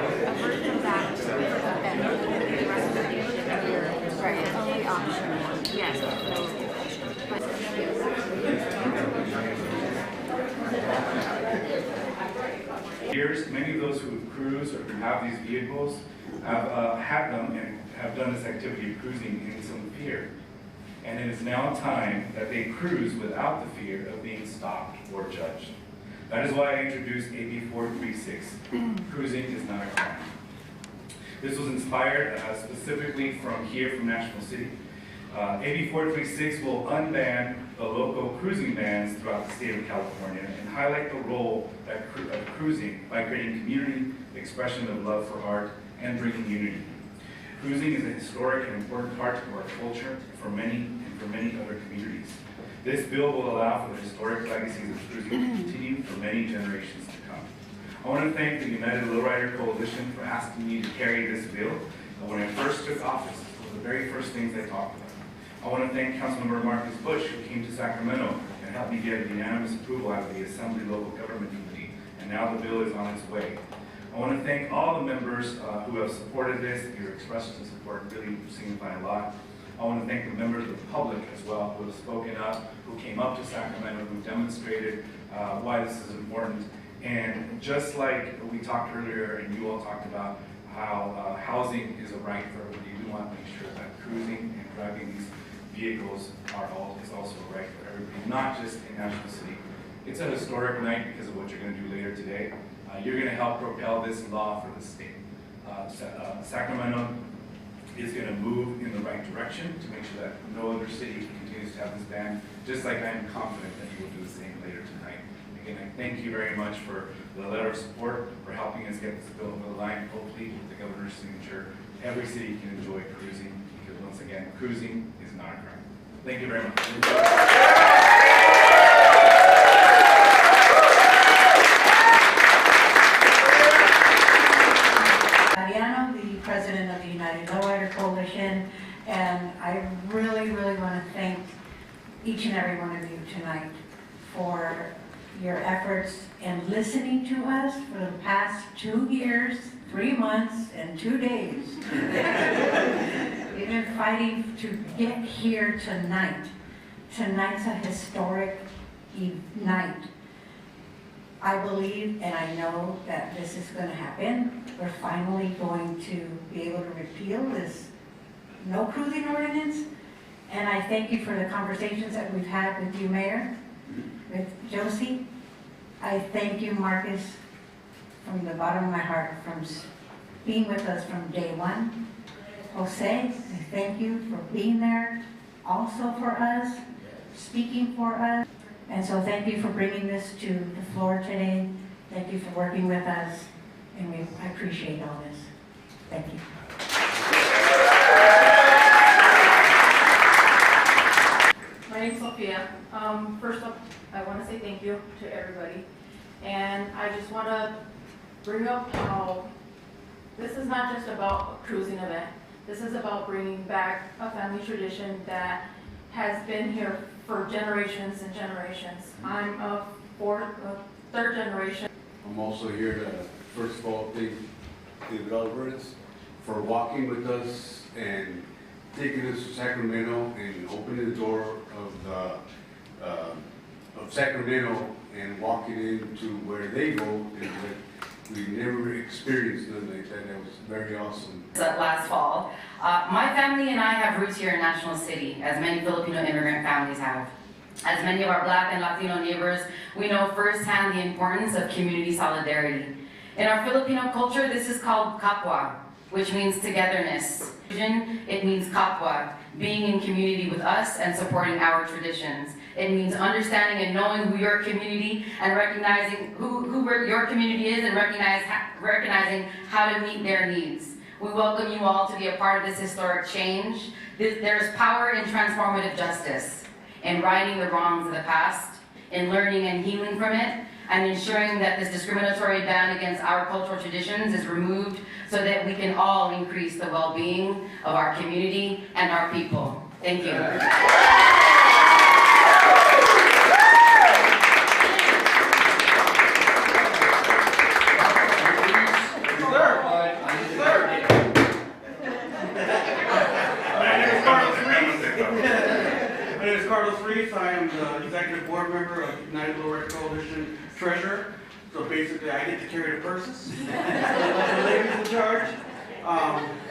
a version of that for the event. The rest of the year. Right, it's only optional. Yes. Years, many of those who cruise or who have these vehicles have had them and have done this activity of cruising in some fear. And it is now time that they cruise without the fear of being stopped or judged. That is why I introduced AB 436. Cruising is not a crime. This was inspired specifically from National City. AB 436 will unban the local cruising bans throughout the state of California and highlight the role of cruising by creating community, expression of love for art, and bringing unity. Cruising is a historic and important part of our culture for many other communities. This bill will allow for the historic legacies of cruising to continue for many generations to come. I want to thank the United Lowrider Coalition for asking me to carry this bill. When I first took office, it was the very first things I talked about. I want to thank Councilmember Marcus Bush, who came to Sacramento and helped me get unanimous approval out of the Assembly Local Government Committee, and now the bill is on its way. I want to thank all the members who have supported this. Your expressions of support really signify a lot. I want to thank the members of the public as well who have spoken up, who came up to Sacramento, who demonstrated why this is important. And just like we talked earlier and you all talked about how housing is a right for everybody, we want to make sure that cruising and driving these vehicles is also a right for everybody, not just in National City. It's a historic night because of what you're going to do later today. You're going to help propel this law for the state. Sacramento is going to move in the right direction to make sure that no other city continues to have this ban, just like I am confident that you will do the same later tonight. Again, I thank you very much for the letter of support, for helping us get this bill over the line. Hopefully, with the governor's signature, every city can enjoy cruising, because once again, cruising is not a crime. Thank you very much. The president of the United Lowrider Coalition, and I really want to thank each and every one of you tonight for your efforts in listening to us for the past 2 years, 3 months, and 2 days. We've been fighting to get here tonight. Tonight's a historic night. I believe and I know that this is going to happen. We're finally going to be able to repeal this no cruising ordinance. And I thank you for the conversations that we've had with you, Mayor, with Josie. I thank you, Marcus, from the bottom of my heart, from being with us from day one. Jose, I thank you for being there also for us, speaking for us. And so thank you for bringing this to the floor today. Thank you for working with us, and I appreciate all this. Thank you. My name's Sophia. First up, I want to say thank you to everybody. And I just want to bring up how this is not just about a cruising event. This is about bringing back a family tradition that has been here for generations and generations. I'm a third generation. I'm also here to, first of all, thank the developers for walking with us and taking us to Sacramento and opening the door of Sacramento and walking into where they vote, and that we never experienced nothing like that. That was very awesome. Last fall, my family and I have roots here in National City, as many Filipino immigrant families have. As many of our Black and Latino neighbors, we know firsthand the importance of community solidarity. In our Filipino culture, this is called kapwa, which means togetherness. It means kapwa, being in community with us and supporting our traditions. It means understanding and knowing who your community and recognizing who your community is and recognizing how to meet their needs. We welcome you all to be a part of this historic change. There's power in transformative justice, in righting the wrongs of the past, in learning and healing from it, and ensuring that this discriminatory ban against our cultural traditions is removed so that we can all increase the well-being of our community and our people. Thank you. United Lowrider Coalition treasurer. So basically, I get to carry the purses. The ladies in charge.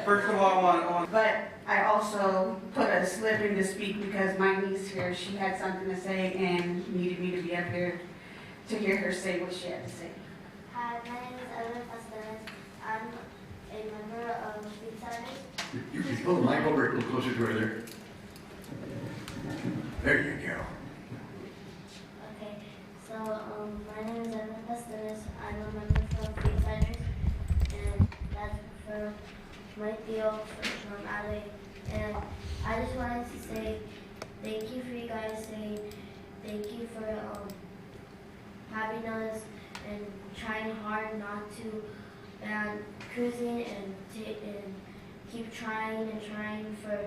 First of all, I want. But I also put a slip in to speak because my niece here, she had something to say and needed me to be up here to hear her say what she had to say. Hi, my name is Ellen Pasteles. I'm a member of Rosales. You can pull the mic over a little closer to her there. There you go. Okay, so my name is Ellen Pasteles. I'm a member from Rosales, and that's for my tío from Ale. And I just wanted to say thank you for you guys saying thank you for having us and trying hard not to ban cruising and keep trying and trying for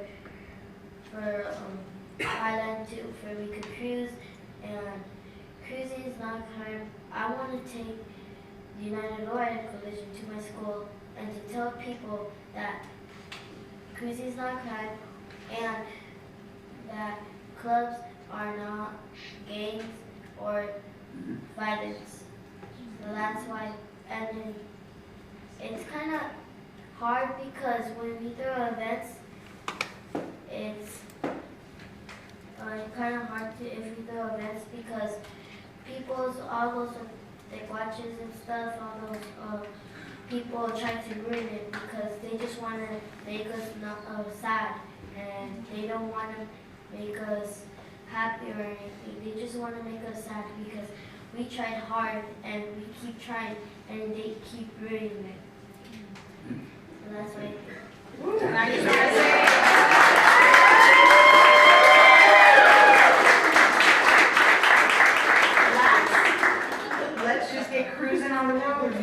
Highland too, for we could cruise, and cruising is not a crime. I want to take the United Lowrider Coalition to my school and to tell people that cruising is not a crime and that clubs are not gangs or violence. So that's why, and then it's kind of hard because when we throw events, it's kind of hard to if we throw events because all those like watches and stuff, all those people try to ruin it because they just want to make us not sad, and they don't want to make us happy or anything. They just want to make us sad because we tried hard and we keep trying and they keep ruining it. So that's why. Let's just get cruising on the road.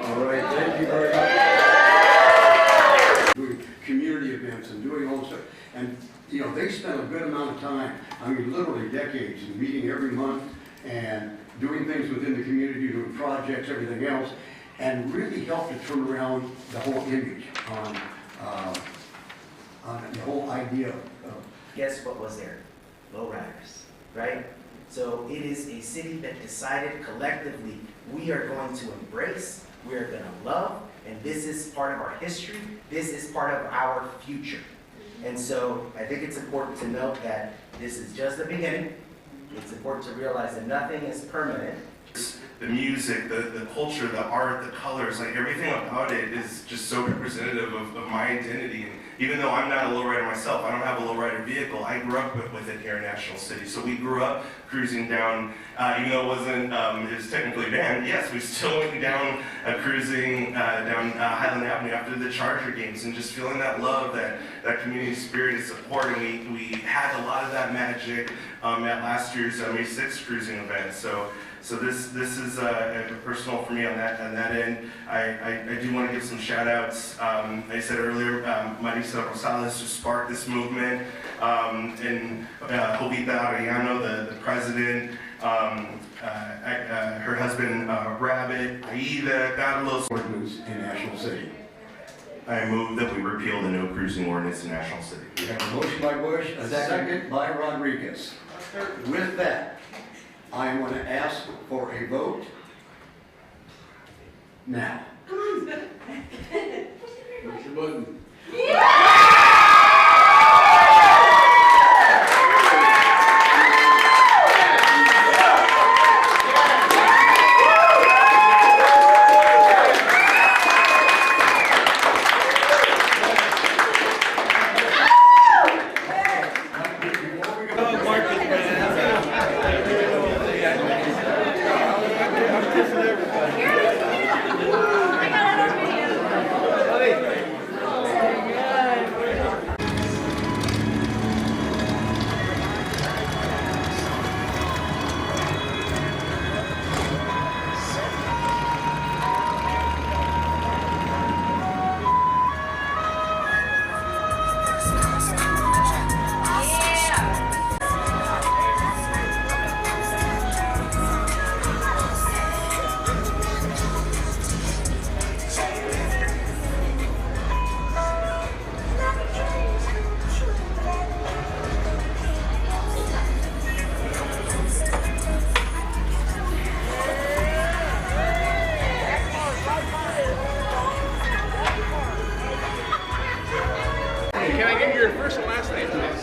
All right, thank you very much. Doing community events and doing all stuff. And, you know, they spent a good amount of time, I mean, literally decades, in meeting every month and doing things within the community, doing projects, everything else, and really helped to turn around the whole image on the whole idea of. Guess what was there? Lowriders, right? So it is a city that decided collectively we are going to embrace, we are going to love, and this is part of our history, this is part of our future. And so I think it's important to note that this is just the beginning. It's important to realize that nothing is permanent. The music, the culture, the art, the colors, like everything about it is just so representative of my identity. And even though I'm not a lowrider myself, I don't have a lowrider vehicle, I grew up with it here in National City. So we grew up cruising down, even though it was technically banned, yes, we still went down cruising down Highland Avenue after the Charger games and just feeling that love, that community spirit and support. And we had a lot of that magic at last year's May 6th cruising event. So this is personal for me on that end. I do want to give some shout outs. I said earlier, Marisa Rosales, who sparked this movement, and Jovita Arellano, the president, her husband, Rabbit, Aida, Carlos. Ordinance in National City. I move that we repeal the no cruising ordinance in National City. We have a motion by Bush, a second by Rodriguez. With that, I am going to ask for a vote now. Push the button.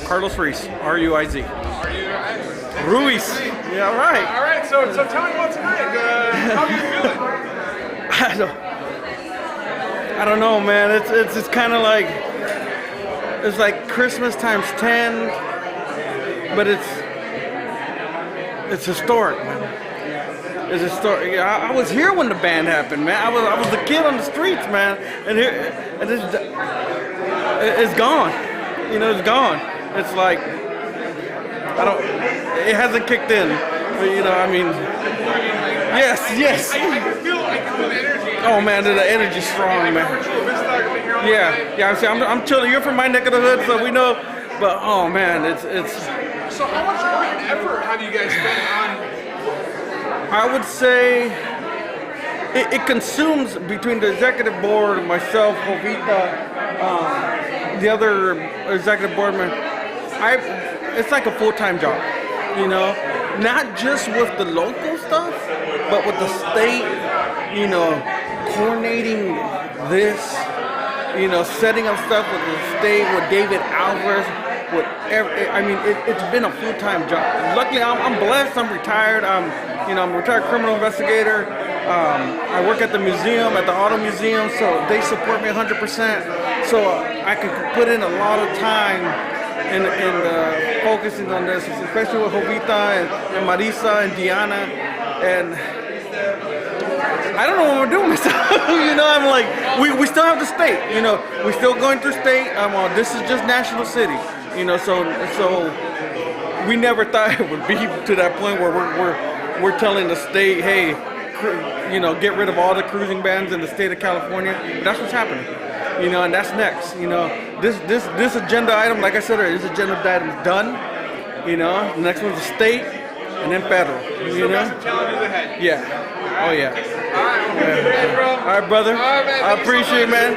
Carlos Ruiz, R-U-I-Z. Ruiz. Yeah, all right. All right, so tell me about tonight. How are you feeling? I don't know, man. It's kind of like, it's like Christmas times 10, but it's historic, man. It's historic. I was here when the band happened, man. I was a kid on the streets, man, and it's gone. You know, it's gone. It's like it hasn't kicked in. But, you know, I mean, yes. I can feel the energy. Oh man, the energy's strong, man. Yeah. I'm chilling. You're from my neck of the hood, so we know. But oh man, it's. So how much work and effort have you guys spent on? I would say it consumes between the executive board, myself, Jovita, the other executive board member. It's like a full-time job, you know, not just with the local stuff, but with the state, you know, coordinating this, you know, setting up stuff with the state, with David Alvarez, it's been a full-time job. Luckily, I'm blessed. I'm retired. I'm a retired criminal investigator. I work at the museum, at the auto museum, so they support me 100%. So I can put in a lot of time in focusing on this, especially with Jovita and Marisa and Diana. And I don't know what we're doing myself. You know, I'm like, we still have the state. You know, we're still going through state. This is just national city. You know, so we never thought it would be to that point where we're telling the state, hey, you know, get rid of all the cruising bans in the state of California. But that's what's happening. You know, and that's next. You know, this agenda item, like I said earlier, this agenda item is done. You know, the next one's the state, and then federal. You know? Some challenges ahead. Yeah. Oh yeah. All right, brother. All right, man. I appreciate it, man.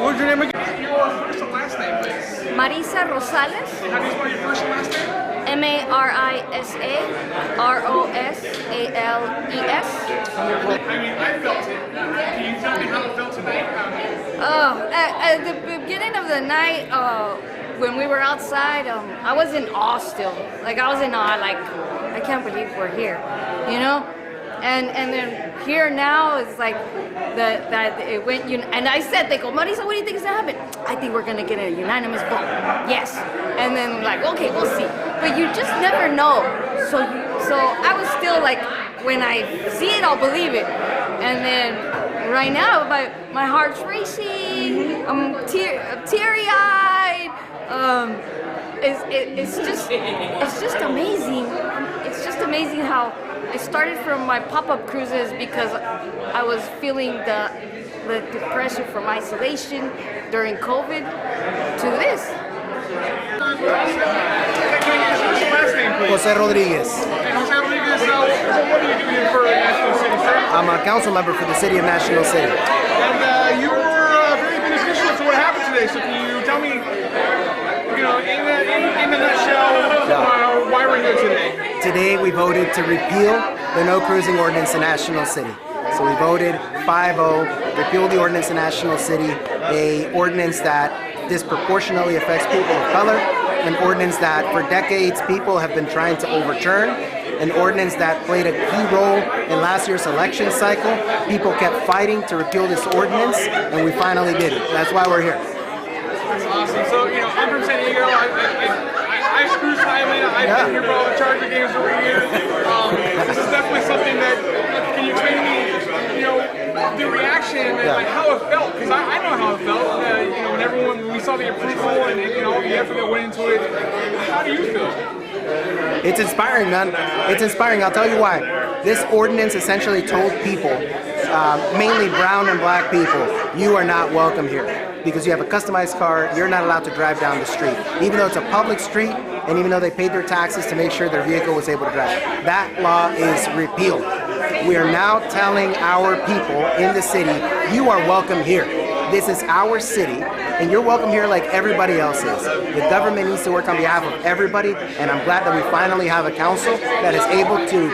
What's your name again? Your first and last name, please. Marisa Rosales. How do you spell your first and last name? Marisa-Rosales. I mean, I felt it. Can you tell me how it felt tonight? At the beginning of the night, when we were outside, I was in awe still. Like, I was in awe, like, I can't believe we're here, you know? And then here now, it's like, that it went, and I said, they go, Marisa, what do you think is gonna happen? I think we're gonna get a unanimous vote, yes. And then like, okay, we'll see. But you just never know. So I was still like, when I see it, I'll believe it. And then right now, my heart's racing, I'm teary-eyed. It's just amazing. It's just amazing how it started from my pop-up cruises because I was feeling the depression from isolation during COVID to this. Jose Rodriguez. Hey, Jose Rodriguez, what are you doing for National City, sir? I'm a council member for the city of National City. And you were very beneficial to what happened today, so can you tell me, you know, in a nutshell, why we're here today? Today we voted to repeal the no cruising ordinance in National City. So we voted 5-0, repeal the ordinance in National City, a ordinance that disproportionately affects people of color, an ordinance that for decades people have been trying to overturn, an ordinance that played a key role in last year's election cycle. People kept fighting to repeal this ordinance, and we finally did it. That's why we're here. That's awesome. So, you know, I'm from San Diego. I cruise highway. I've been here for all the Charger games over here. This is definitely something that, can you explain to me, you know, the reaction and like how it felt? Because I know how it felt. You know, when we saw the approval and you know, all the effort that went into it. How do you feel? It's inspiring, man. It's inspiring. I'll tell you why. This ordinance essentially told people, mainly brown and black people, you are not welcome here. Because you have a customized car, you're not allowed to drive down the street. Even though it's a public street, and even though they paid their taxes to make sure their vehicle was able to drive. That law is repealed. We are now telling our people in the city, you are welcome here. This is our city, and you're welcome here like everybody else is. The government needs to work on behalf of everybody, and I'm glad that we finally have a council that is able to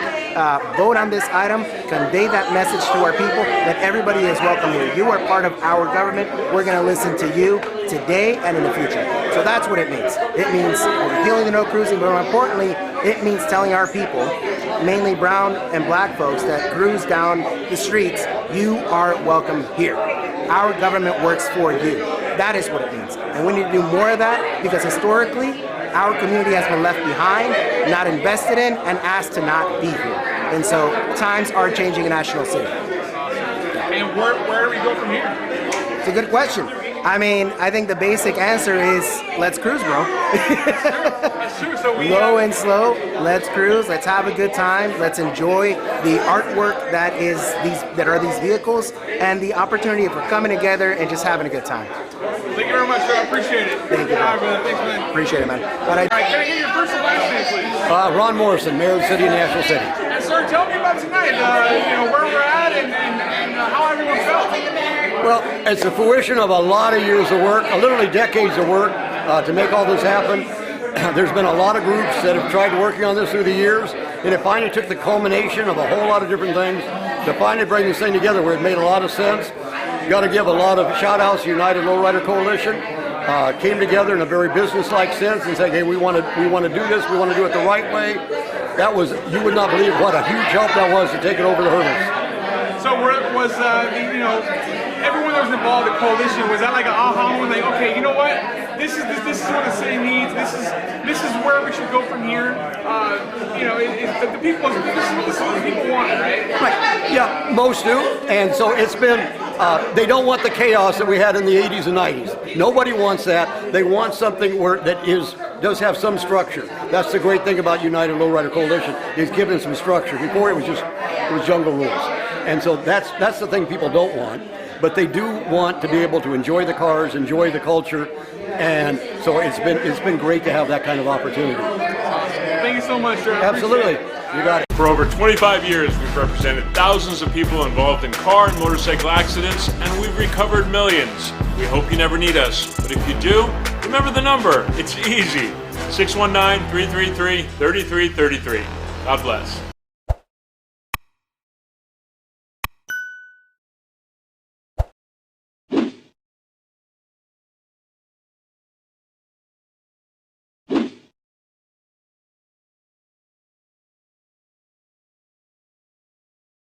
vote on this item, convey that message to our people that everybody is welcome here. You are part of our government. We're going to listen to you. today and in the future. So that's what it means. It means repealing the no cruising, but more importantly, it means telling our people, mainly brown and black folks that cruise down the streets, you are welcome here. Our government works for you. That is what it means. And we need to do more of that because historically, our community has been left behind, not invested in, and asked to not be here. And so times are changing in National City. And where do we go from here? It's a good question. I mean, I think the basic answer is let's cruise, bro. That's true. So we Low and slow, let's cruise, let's have a good time, let's enjoy the artwork that are these vehicles and the opportunity for coming together and just having a good time. Thank you very much, sir. I appreciate it. Thank you, All right, bro. brother. Thanks, man. Appreciate it, man. But All right, can I get your first and last name, please? Ron Morrison, Mayor of the City of National City. And sir, tell me about tonight. Where we're at and how everyone felt. Well, it's the fruition of a lot of years of work, literally decades of work to make all this happen. There's been a lot of groups that have tried working on this through the years, and it finally took the culmination of a whole lot of different things to finally bring this thing together where it made a lot of sense. Got to give a lot of shout outs to United Lowrider Coalition. Came together in a very business-like sense and said, hey, we want to do this, we want to do it the right way. That was, you would not believe what a huge help that was to take it over the hurdles. So was everyone that was involved in the coalition, was that like an aha moment, like, okay, you know what, this is what the city needs, this is where we should go from here, the people, this is what the people want, right? Right, yeah, most do, and so it's been, they don't want the chaos that we had in the 80s and 90s. Nobody wants that. They want something does have some structure. That's the great thing about United Lowrider Coalition, is giving some structure. Before it was jungle rules. And so that's the thing people don't want. But they do want to be able to enjoy the cars, enjoy the culture, and so it's been great to have that kind of opportunity. Thank you so much, sir. Absolutely. You got it. For over 25 years, we've represented thousands of people involved in car and motorcycle accidents, and we've recovered millions. We hope you never need us, but if you do, remember the number. It's easy. 619-333-3333. God bless.